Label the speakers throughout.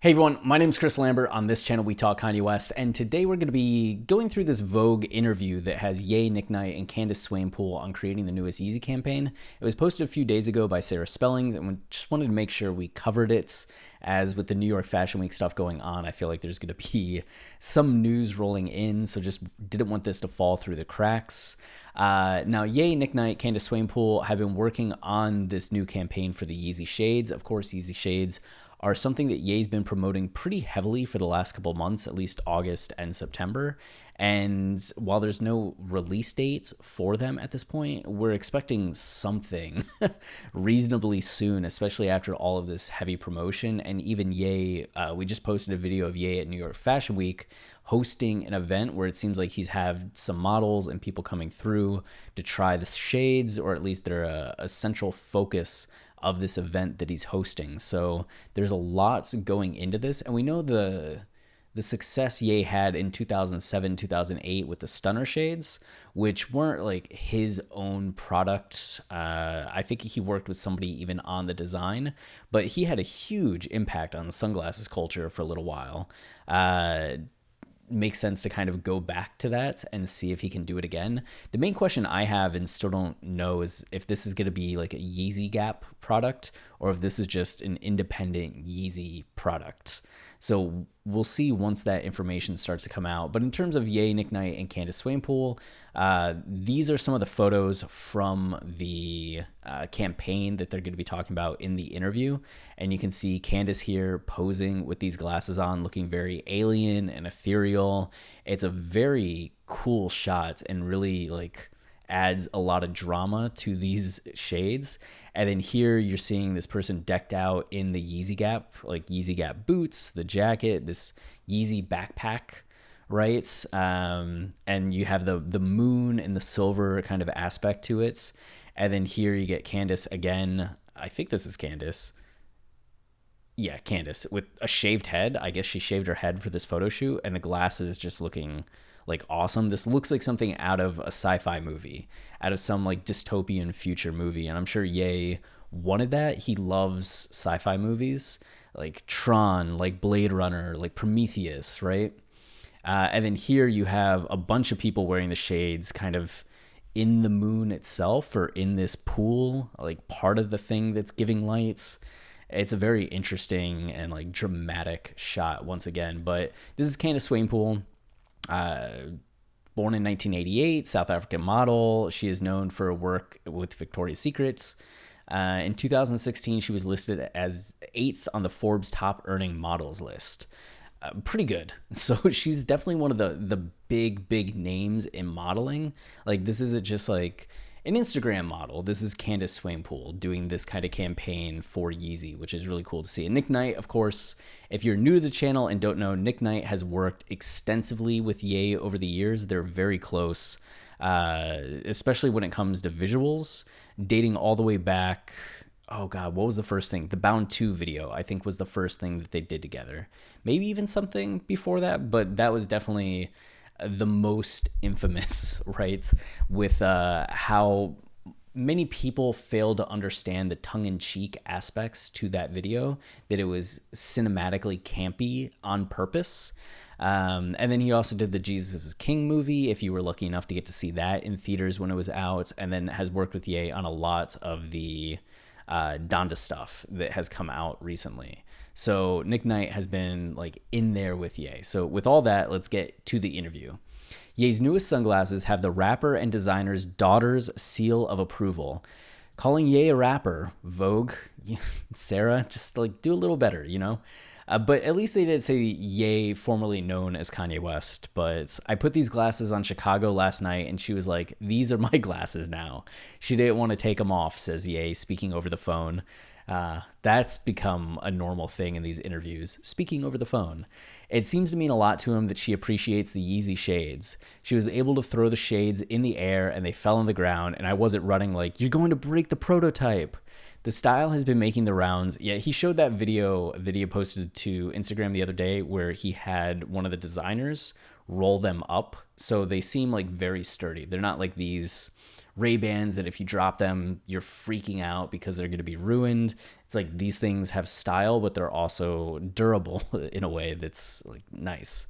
Speaker 1: Hey everyone, my name is Chris Lambert. On this channel, we talk Kanye West, and today we're going to be going through this Vogue interview that has Ye, Knick Knight, and Candice Swanepoel on creating the newest YZY campaign. It was posted a few days ago by Sarah Spellings, and we just wanted to make sure we covered it. As with the New York Fashion Week stuff going on, I feel like there's going to be some news rolling in, so just didn't want this to fall through the cracks. Now, Ye, Knick Knight, Candice Swanepoel have been working on this new campaign for the YZY Shades. Of course, YZY Shades are something that Ye's been promoting pretty heavily for the last couple months, at least August and September. And while there's no release dates for them at this point, we're expecting something reasonably soon, especially after all of this heavy promotion. And even Ye, we just posted a video of Ye at New York Fashion Week hosting an event where it seems like he's had some models and people coming through to try the shades, or at least they're a central focus of this event that he's hosting. So there's a lot going into this, and we know the success Ye had in 2007, 2008 with the Stunner shades, which weren't like his own product. I think he worked with somebody even on the design, but he had a huge impact on the sunglasses culture for a little while. Makes sense to kind of go back to that and see if he can do it again. The main question I have and still don't know is if this is going to be like a Yeezy Gap product or if this is just an independent Yeezy product. So we'll see once that information starts to come out. But in terms of Ye, Knick Knight, and Candice Swanepoel, these are some of the photos from the campaign that they're going to be talking about in the interview. And you can see Candice here posing with these glasses on, looking very alien and ethereal. It's a very cool shot and really like adds a lot of drama to these shades. And then here you're seeing this person decked out in the Yeezy Gap, like Yeezy Gap boots, the jacket, this Yeezy backpack, right? And you have the moon and the silver kind of aspect to it. And then here you get Candice again. I think this is Candice. Yeah, Candice with a shaved head. I guess she shaved her head for this photo shoot, and the glasses just looking like awesome. This looks like something out of a sci-fi movie, out of some like dystopian future movie. And I'm sure Ye wanted that. He loves sci-fi movies like Tron, like Blade Runner, like Prometheus, right? And then here you have a bunch of people wearing the shades kind of in the moon itself or in this pool, like part of the thing that's giving lights. It's a very interesting and like dramatic shot once again. But this is Candice Swanepoel. Born in 1988, South African model. She is known for her work with Victoria's Secret. In 2016, she was listed as 8th on the Forbes top earning models list. Pretty good. So she's definitely one of the big names in modeling. Like, this isn't just like an Instagram model. This is Candice Swanepoel doing this kind of campaign for Yeezy, which is really cool to see. And Knick Knight, of course, if you're new to the channel and don't know, Knick Knight has worked extensively with Ye over the years. They're very close, especially when it comes to visuals, dating all the way back. Oh God, what was the first thing? The Bound 2 video, I think, was the first thing that they did together. Maybe even something before that, but that was definitely the most infamous, right? With how many people failed to understand the tongue-in-cheek aspects to that video, that it was cinematically campy on purpose. And then he also did the Jesus is King movie, if you were lucky enough to get to see that in theaters when it was out, and then has worked with Ye on a lot of the Donda stuff that has come out recently. So Knick Knight has been like in there with Ye. So with all that, let's get to the interview. Ye's newest sunglasses have the rapper and designer's daughter's seal of approval. Calling Ye a rapper, Vogue, Sarah, just like do a little better, you know? But at least they did say Ye, formerly known as Kanye West. But I put these glasses on Chicago last night, and she was like, "These are my glasses now." She didn't want to take them off, says Ye, speaking over the phone. That's become a normal thing in these interviews, speaking over the phone. It seems to mean a lot to him that she appreciates the YZY shades. She was able to throw the shades in the air and they fell on the ground, and I wasn't running like, "You're going to break the prototype." The style has been making the rounds. Yeah, he showed that video posted to Instagram the other day where he had one of the designers roll them up. So they seem like very sturdy. They're not like these Ray-Bans that if you drop them, you're freaking out because they're going to be ruined. It's like these things have style, but they're also durable in a way that's like nice.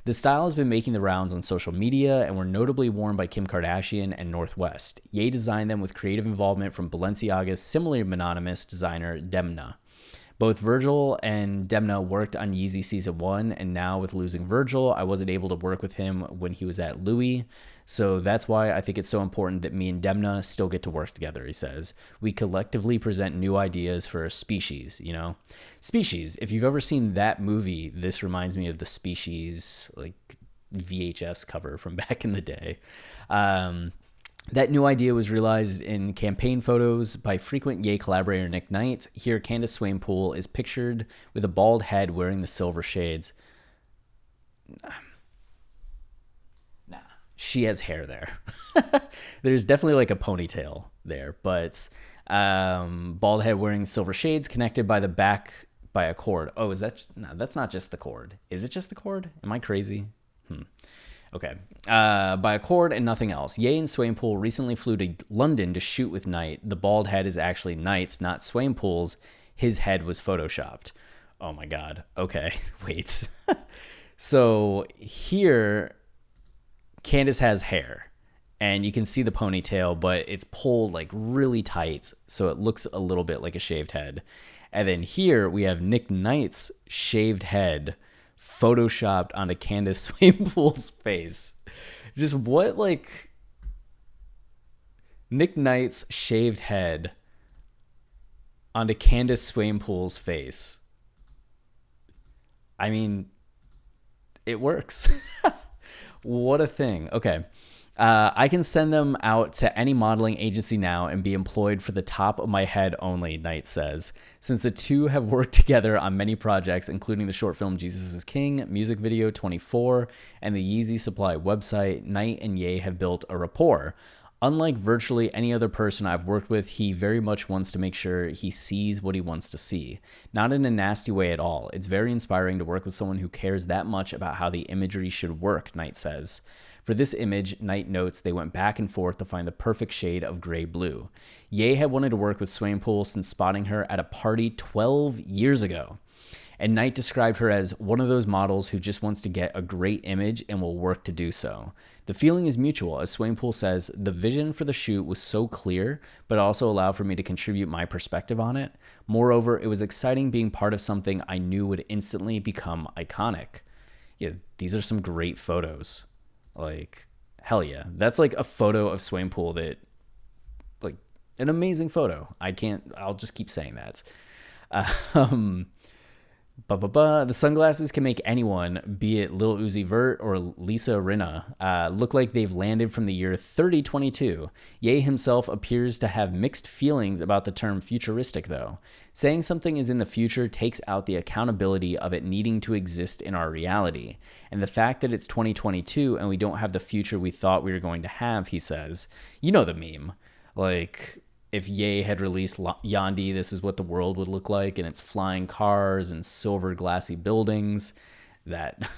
Speaker 1: The style has been making the rounds on social media and were notably worn by Kim Kardashian and North West. Ye designed them with creative involvement from Balenciaga's similarly mononymous designer Demna. Both Virgil and Demna worked on Yeezy Season 1, and now with losing Virgil, I wasn't able to work with him when he was at Louis. So that's why I think it's so important that me and Demna still get to work together, he says. We collectively present new ideas for a Species, you know? Species, if you've ever seen that movie, this reminds me of the Species, like, VHS cover from back in the day. That new idea was realized in campaign photos by frequent Ye collaborator Knick Knight. Here, Candice Swanepoel is pictured with a bald head wearing the silver shades. Nah, she has hair there. There's definitely like a ponytail there, but bald head wearing silver shades connected by the back by a cord. Oh, is that? No, that's not just the cord. Is it just the cord? Am I crazy? Okay. By a cord and nothing else. Ye and Swanepoel recently flew to London to shoot with Knight. The bald head is actually Knight's, not Swanepoel's. His head was photoshopped. Oh my God. Okay. Wait. So here, Candice has hair. And you can see the ponytail, but it's pulled like really tight. So it looks a little bit like a shaved head. And then here we have Knick Knight's shaved head photoshopped onto Candice Swanepoel's face. Just what, like, Knick Knight's shaved head onto Candice Swanepoel's face. I mean, it works. What a thing. Okay. I can send them out to any modeling agency now and be employed for the top of my head only, Knight says. Since the two have worked together on many projects, including the short film Jesus is King, music video 24, and the Yeezy Supply website, Knight and Ye have built a rapport. Unlike virtually any other person I've worked with, he very much wants to make sure he sees what he wants to see. Not in a nasty way at all. It's very inspiring to work with someone who cares that much about how the imagery should work, Knight says. For this image, Knight notes they went back and forth to find the perfect shade of gray-blue. Ye had wanted to work with Swanepoel since spotting her at a party 12 years ago. And Knight described her as one of those models who just wants to get a great image and will work to do so. The feeling is mutual, as Swanepoel says, the vision for the shoot was so clear, but also allowed for me to contribute my perspective on it. Moreover, it was exciting being part of something I knew would instantly become iconic. Yeah, these are some great photos. Like, hell yeah. That's like a photo of Swanepoel that, like, an amazing photo. I'll just keep saying that. The sunglasses can make anyone, be it Lil Uzi Vert or Lisa Rinna, look like they've landed from the year 3022. Ye himself appears to have mixed feelings about the term futuristic, though. Saying something is in the future takes out the accountability of it needing to exist in our reality. And the fact that it's 2022 and we don't have the future we thought we were going to have, he says. You know the meme. Like, if Ye had released Yandhi, this is what the world would look like, and it's flying cars and silver glassy buildings. That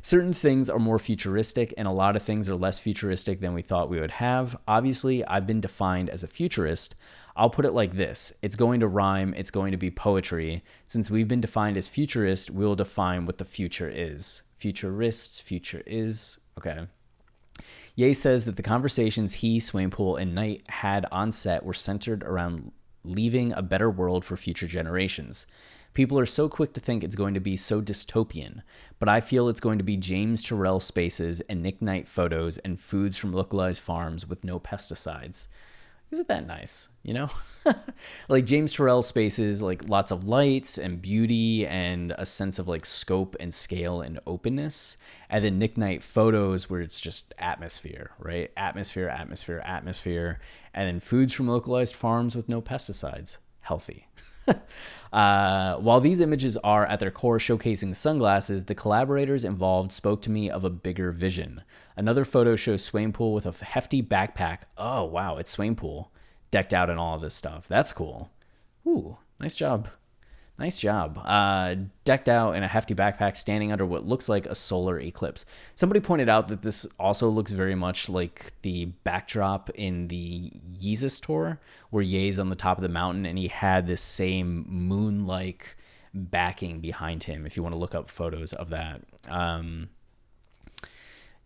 Speaker 1: certain things are more futuristic and a lot of things are less futuristic than we thought we would have. Obviously, I've been defined as a futurist. I'll put it like this. It's going to rhyme. It's going to be poetry. Since we've been defined as futurist, we'll define what the future is. Futurists, future is. Okay. Ye says that the conversations he, Swanepoel, and Knight had on set were centered around leaving a better world for future generations. People are so quick to think it's going to be so dystopian, but I feel it's going to be James Turrell spaces and Knick Knight photos and foods from localized farms with no pesticides. Isn't that nice, you know? Like James Turrell spaces, like lots of lights and beauty and a sense of like scope and scale and openness. And then Knick Knight photos where it's just atmosphere, right? Atmosphere, atmosphere, atmosphere. And then foods from localized farms with no pesticides. Healthy. While these images are at their core showcasing sunglasses, the collaborators involved spoke to me of a bigger vision. Another photo shows Swanepoel with a hefty backpack. Oh, wow, it's Swanepoel decked out in all of this stuff. That's cool. Ooh, nice job. Nice job. Decked out in a hefty backpack, standing under what looks like a solar eclipse. Somebody pointed out that this also looks very much like the backdrop in the Yeezus tour, where Ye's on the top of the mountain and he had this same moon-like backing behind him, if you want to look up photos of that.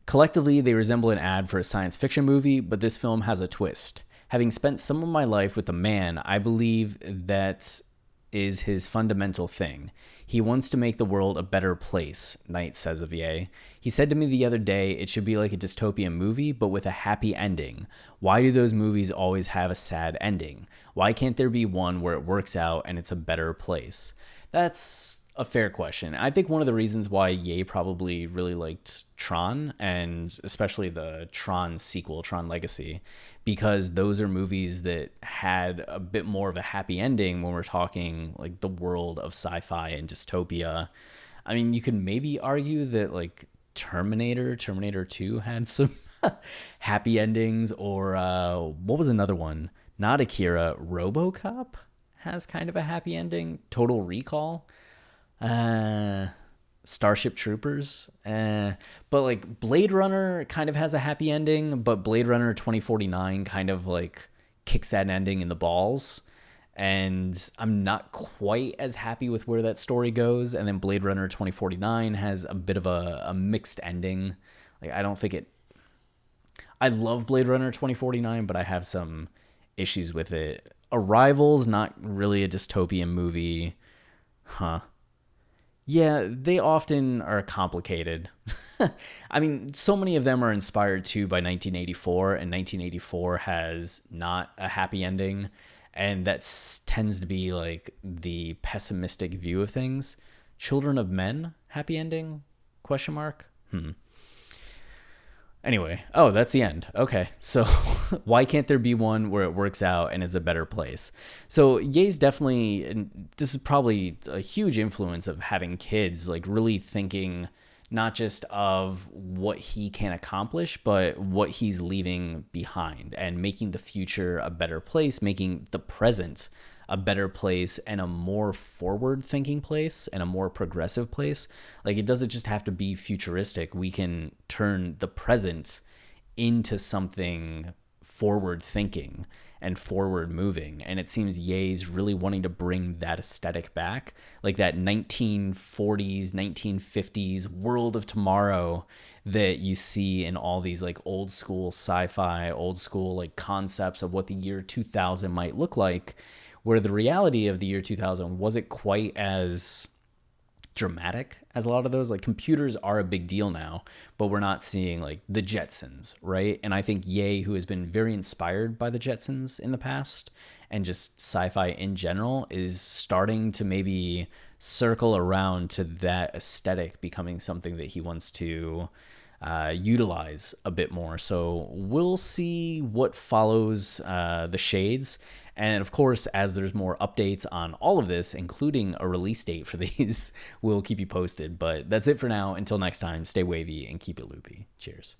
Speaker 1: Collectively, they resemble an ad for a science fiction movie, but this film has a twist. Having spent some of my life with a man, I believe that is his fundamental thing. He wants to make the world a better place, Knight says of Ye. He said to me the other day it should be like a dystopian movie, but with a happy ending. Why do those movies always have a sad ending? Why can't there be one where it works out and it's a better place? That's a fair question. I think one of the reasons why Ye probably really liked Tron, and especially the Tron sequel, Tron Legacy, because those are movies that had a bit more of a happy ending when we're talking like the world of sci-fi and dystopia. I mean, you could maybe argue that like Terminator 2 had some happy endings, or what was another one? Not Akira, RoboCop has kind of a happy ending. Total Recall. Starship Troopers, but like Blade Runner kind of has a happy ending, but Blade Runner 2049 kind of like kicks that ending in the balls, and I'm not quite as happy with where that story goes. And then Blade Runner 2049 has a bit of a mixed ending. Like I love Blade Runner 2049, but I have some issues with it. Arrival's not really a dystopian movie, huh? Yeah, they often are complicated. I mean, so many of them are inspired too by 1984, and 1984 has not a happy ending, and that tends to be like the pessimistic view of things. Children of Men, happy ending? Question mark? Anyway, oh, that's the end. Okay, so why can't there be one where it works out and is a better place? So Ye's definitely, and this is probably a huge influence of having kids, like really thinking not just of what he can accomplish, but what he's leaving behind and making the future a better place, making the present a better place and a more forward thinking place and a more progressive place. Like, it doesn't just have to be futuristic. We can turn the present into something forward thinking and forward moving. And it seems Ye's really wanting to bring that aesthetic back, like that 1940s, 1950s world of tomorrow that you see in all these like old school sci-fi, old school like concepts of what the year 2000 might look like, where the reality of the year 2000 wasn't quite as dramatic as a lot of those. Like, computers are a big deal now, but we're not seeing like the Jetsons, right? And I think Ye, who has been very inspired by the Jetsons in the past and just sci-fi in general, is starting to maybe circle around to that aesthetic becoming something that he wants to utilize a bit more. So we'll see what follows the shades. And of course, as there's more updates on all of this, including a release date for these, we'll keep you posted. But that's it for now. Until next time, stay wavy and keep it loopy. Cheers.